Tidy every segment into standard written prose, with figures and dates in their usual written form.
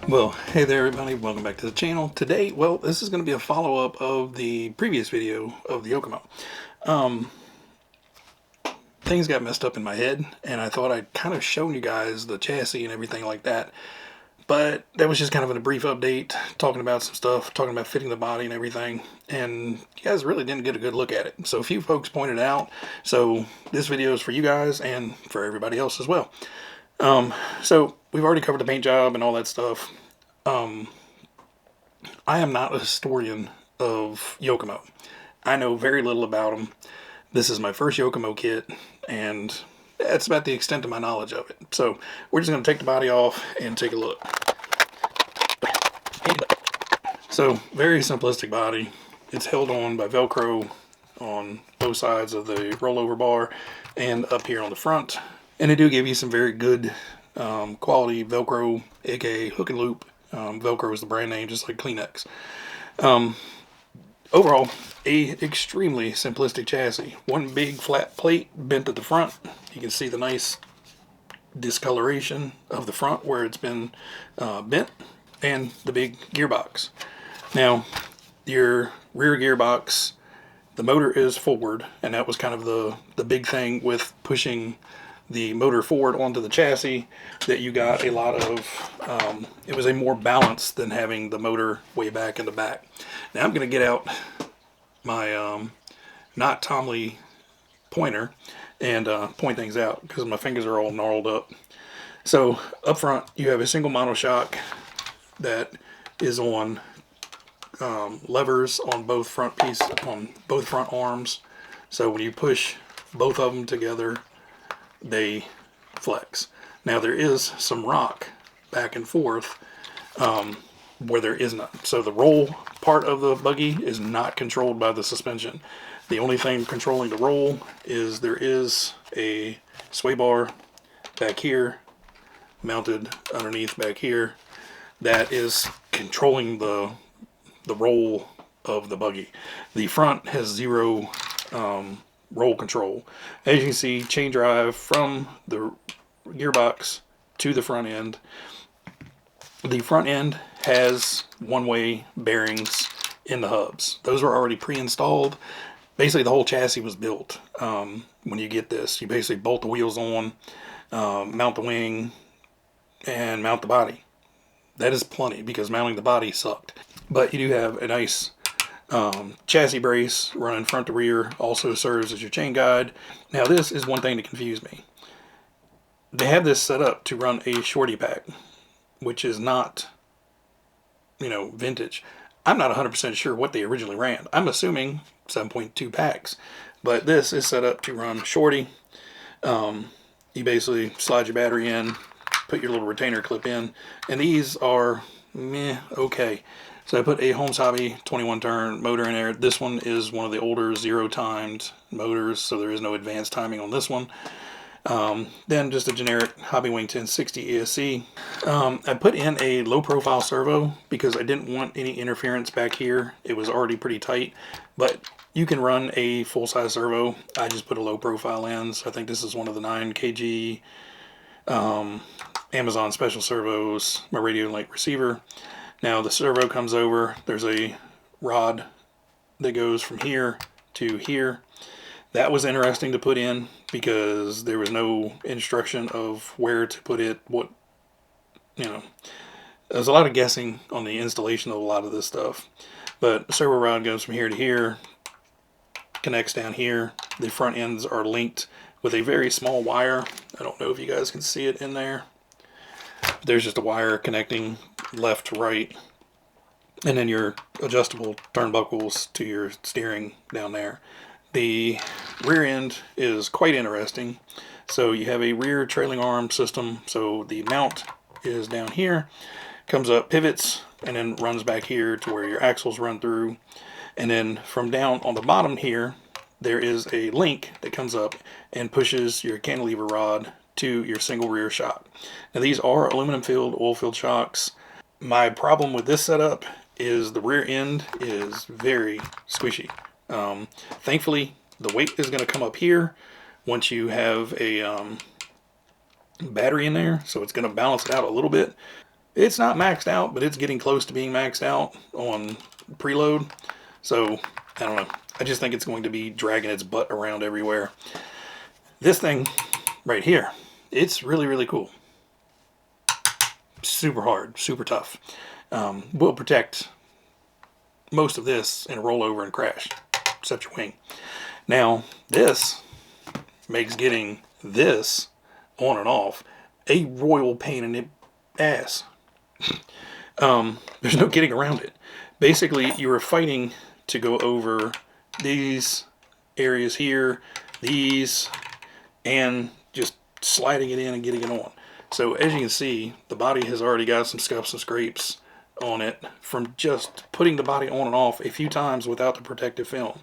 Well, hey there everybody, welcome back to the channel. Today, well, this is going to be a follow-up of the previous video of the Yokomo. Things got messed up in my head, and I thought I'd kind of shown you guys the chassis and everything like that. But that was just kind of a brief update, talking about some stuff, talking about fitting the body and everything. And you guys really didn't get a good look at it. So a few folks pointed out. So this video is for you guys and for everybody else as well. So we've already covered the paint job and all that stuff. I am not a historian of Yokomo. I know very little about them. This is my first Yokomo kit, and that's about the extent of my knowledge of it. So we're just going to take the body off and take a look. So very simplistic body. It's held on by Velcro on both sides of the rollover bar and up here on the front. And they do give you some very good quality Velcro, aka hook and loop. Velcro is the brand name, just like Kleenex. Overall, a extremely simplistic chassis. One big flat plate bent at the front. You can see the nice discoloration of the front where it's been bent, and the big gearbox. Now, your rear gearbox, the motor is forward, and that was kind of the big thing with pushing the motor forward onto the chassis, that you got a lot of, it was a more balance than having the motor way back in the back. Now I'm going to get out my not Tomley pointer and point things out because my fingers are all gnarled up. So up front you have a single monoshock that is on levers on both front arms. So when you push both of them together, they flex. Now there is some rock back and forth where there is none. So the roll part of the buggy is not controlled by the suspension. The only thing controlling the roll is there is a sway bar back here, mounted underneath back here, that is controlling the roll of the buggy. The front has zero roll control. As you can see, chain drive from the gearbox to the front end. The front end has one-way bearings in the hubs. Those were already pre-installed. Basically, the whole chassis was built. When you get this, you basically bolt the wheels on, mount the wing, and mount the body. That is plenty because mounting the body sucked. But you do have a nice chassis brace running front to rear, also serves as your chain guide. Now this is one thing that confused me. They have this set up to run a shorty pack, which is not, vintage. I'm not 100% sure what they originally ran. I'm assuming 7.2 packs, but this is set up to run shorty. You basically slide your battery in, put your little retainer clip in, and these are okay. So I put a Holmes Hobby 21 turn motor in there. This one is one of the older 0-timed motors, so there is no advanced timing on this one. Then just a generic Hobby Wing 1060 ESC. I put in a low profile servo because I didn't want any interference back here. It was already pretty tight, but you can run a full-size servo. I just put a low profile in. So I think this is one of the 9 kg Amazon special servos, my radio link receiver. Now the servo comes over, there's a rod that goes from here to here. That was interesting to put in because there was no instruction of where to put it, there's a lot of guessing on the installation of a lot of this stuff. But the servo rod goes from here to here, connects down here. The front ends are linked with a very small wire. I don't know if you guys can see it in there. There's just a wire connecting left to right, and then your adjustable turnbuckles to your steering down there. The rear end is quite interesting. So you have a rear trailing arm system. So the mount is down here, comes up, pivots, and then runs back here to where your axles run through. And then from down on the bottom here, there is a link that comes up and pushes your cantilever rod to your single rear shock. Now these are aluminum filled, oil filled shocks. My problem with this setup is the rear end is very squishy. Thankfully, the weight is going to come up here once you have a battery in there, so it's going to balance it out a little bit. It's not maxed out, but it's getting close to being maxed out on preload. So, I don't know. I just think it's going to be dragging its butt around everywhere. This thing right here, it's really, really cool. Super hard, super tough. Will protect most of this in a rollover and crash, except your wing. Now, this makes getting this on and off a royal pain in the ass. There's no getting around it. Basically, you are fighting to go over these areas here, these, and just sliding it in and getting it on. So as you can see, the body has already got some scuffs and scrapes on it from just putting the body on and off a few times without the protective film.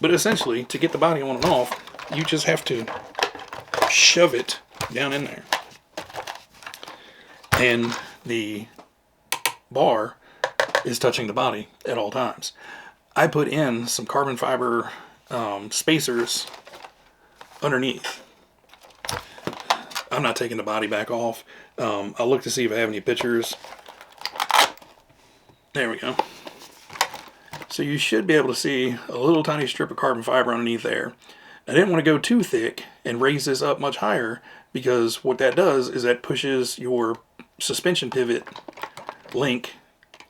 But essentially, to get the body on and off, you just have to shove it down in there. And the bar is touching the body at all times. I put in some carbon fiber spacers underneath. I'm not taking the body back off. I'll look to see if I have any pictures. There we go. So you should be able to see a little tiny strip of carbon fiber underneath there. I didn't want to go too thick and raise this up much higher, because what that does is that pushes your suspension pivot link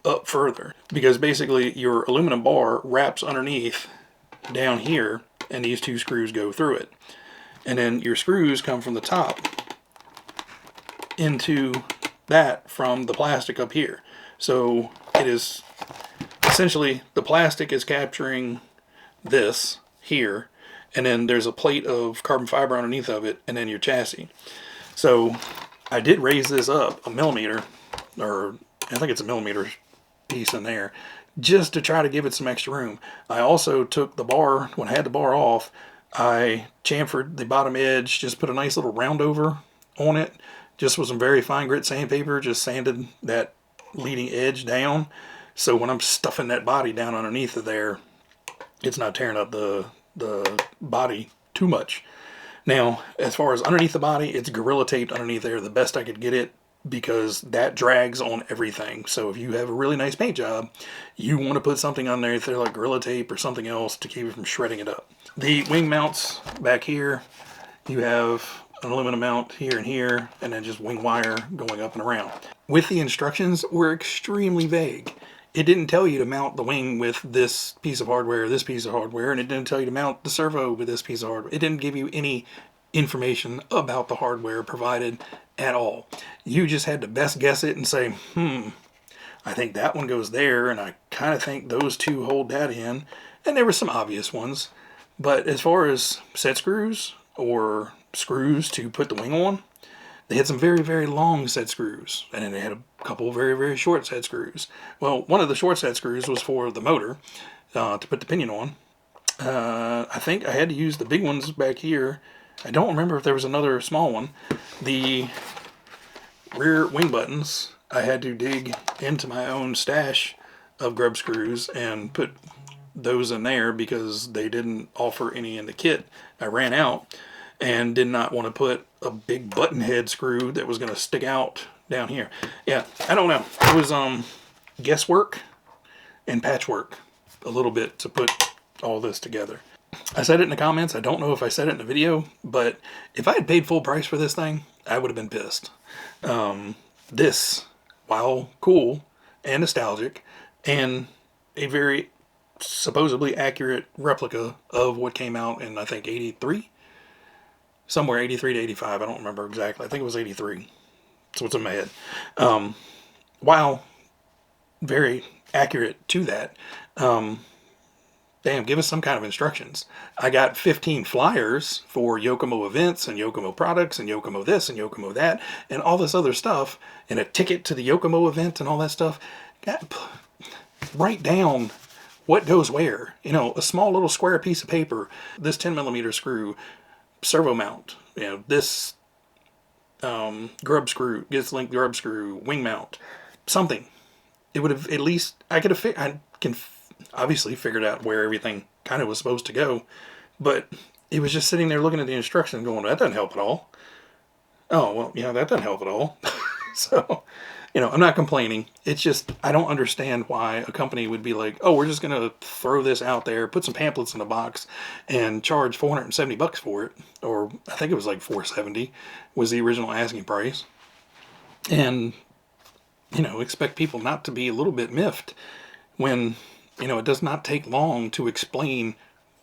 up further, because basically your aluminum bar wraps underneath down here and these two screws go through it, and then your screws come from the top into that from the plastic up here. So it is essentially, the plastic is capturing this here, and then there's a plate of carbon fiber underneath of it, and then your chassis. So I did raise this up a millimeter, or I think it's a millimeter piece in there, just to try to give it some extra room. I also took the bar, when I had the bar off, I chamfered the bottom edge, just put a nice little round over on it, just with some very fine grit sandpaper, just sanded that leading edge down. So when I'm stuffing that body down underneath of there, it's not tearing up the body too much. Now, as far as underneath the body, it's Gorilla taped underneath there the best I could get it, because that drags on everything. So if you have a really nice paint job, you want to put something on there like Gorilla Tape or something else to keep it from shredding it up. The wing mounts back here, you have an aluminum mount here and here, and then just wing wire going up and around. With the instructions, were extremely vague. It didn't tell you to mount the wing with this piece of hardware, this piece of hardware, and it didn't tell you to mount the servo with this piece of hardware. It didn't give you any information about the hardware provided at all. You just had to best guess it and say, I think that one goes there, and I kind of think those two hold that in. And there were some obvious ones. But as far as set screws or screws to put the wing on, they had some very, very long set screws, and then they had a couple of very, very short set screws. Well, one of the short set screws was for the motor, to put the pinion on. I think I had to use the big ones back here. I don't remember if there was another small one. The rear wing buttons, I had to dig into my own stash of grub screws and put those in there because they didn't offer any in the kit. I ran out and did not want to put a big button head screw that was going to stick out down here. Yeah, I don't know. It was guesswork and patchwork a little bit to put all this together. I said it in the comments. I don't know if I said it in the video, but if I had paid full price for this thing, I would have been pissed. This, while cool and nostalgic and a very supposedly accurate replica of what came out in, I think, 83? Somewhere 83 to 85. I don't remember exactly. I think it was 83. That's what's in my head. While very accurate to that, damn, give us some kind of instructions. I got 15 flyers for Yokomo events and Yokomo products and Yokomo this and Yokomo that and all this other stuff, and a ticket to the Yokomo event and all that stuff. Write down what goes where. You know, a small little square piece of paper, this 10mm screw, servo mount, you know, this grub screw, this link grub screw, wing mount, something. It would have, at least, I can obviously figured out where everything kind of was supposed to go, but it was just sitting there looking at the instructions going, that doesn't help at all. Oh, well, yeah, that doesn't help at all. So, I'm not complaining. It's just, I don't understand why a company would be like, oh, we're just going to throw this out there, put some pamphlets in a box, and charge $470 for it. Or I think it was like $470 was the original asking price. And, expect people not to be a little bit miffed when, it does not take long to explain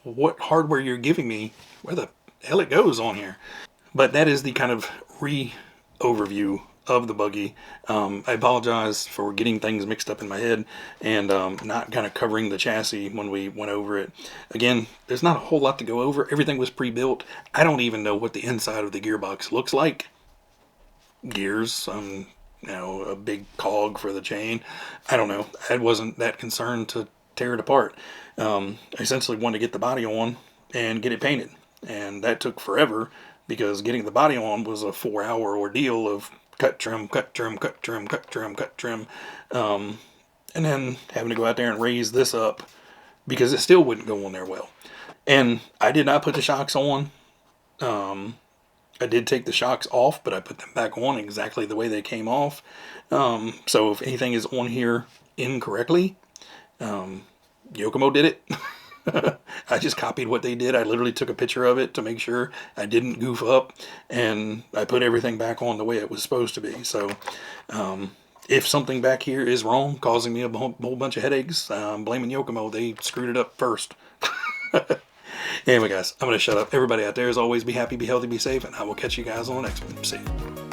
what hardware you're giving me, where the hell it goes on here. But that is the kind of overview of the buggy. I apologize for getting things mixed up in my head and not kind of covering the chassis when we went over it. Again, there's not a whole lot to go over. Everything was pre-built. I don't even know what the inside of the gearbox looks like. Gears, a big cog for the chain. I don't know. I wasn't that concerned to tear it apart. I essentially wanted to get the body on and get it painted. And that took forever because getting the body on was a 4-hour ordeal of cut, trim, cut, trim, cut, trim, cut, trim, cut, trim. And then having to go out there and raise this up because it still wouldn't go on there well. And I did not put the shocks on. I did take the shocks off, but I put them back on exactly the way they came off. So if anything is on here incorrectly, Yokomo did it. I just copied what they did. I literally took a picture of it to make sure I didn't goof up, and I put everything back on the way it was supposed to be. So if something back here is wrong, causing me a whole bunch of headaches, I'm blaming Yokomo. They screwed it up first. Anyway, guys, I'm going to shut up. Everybody out there, as always, be happy, be healthy, be safe, and I will catch you guys on the next one. See you.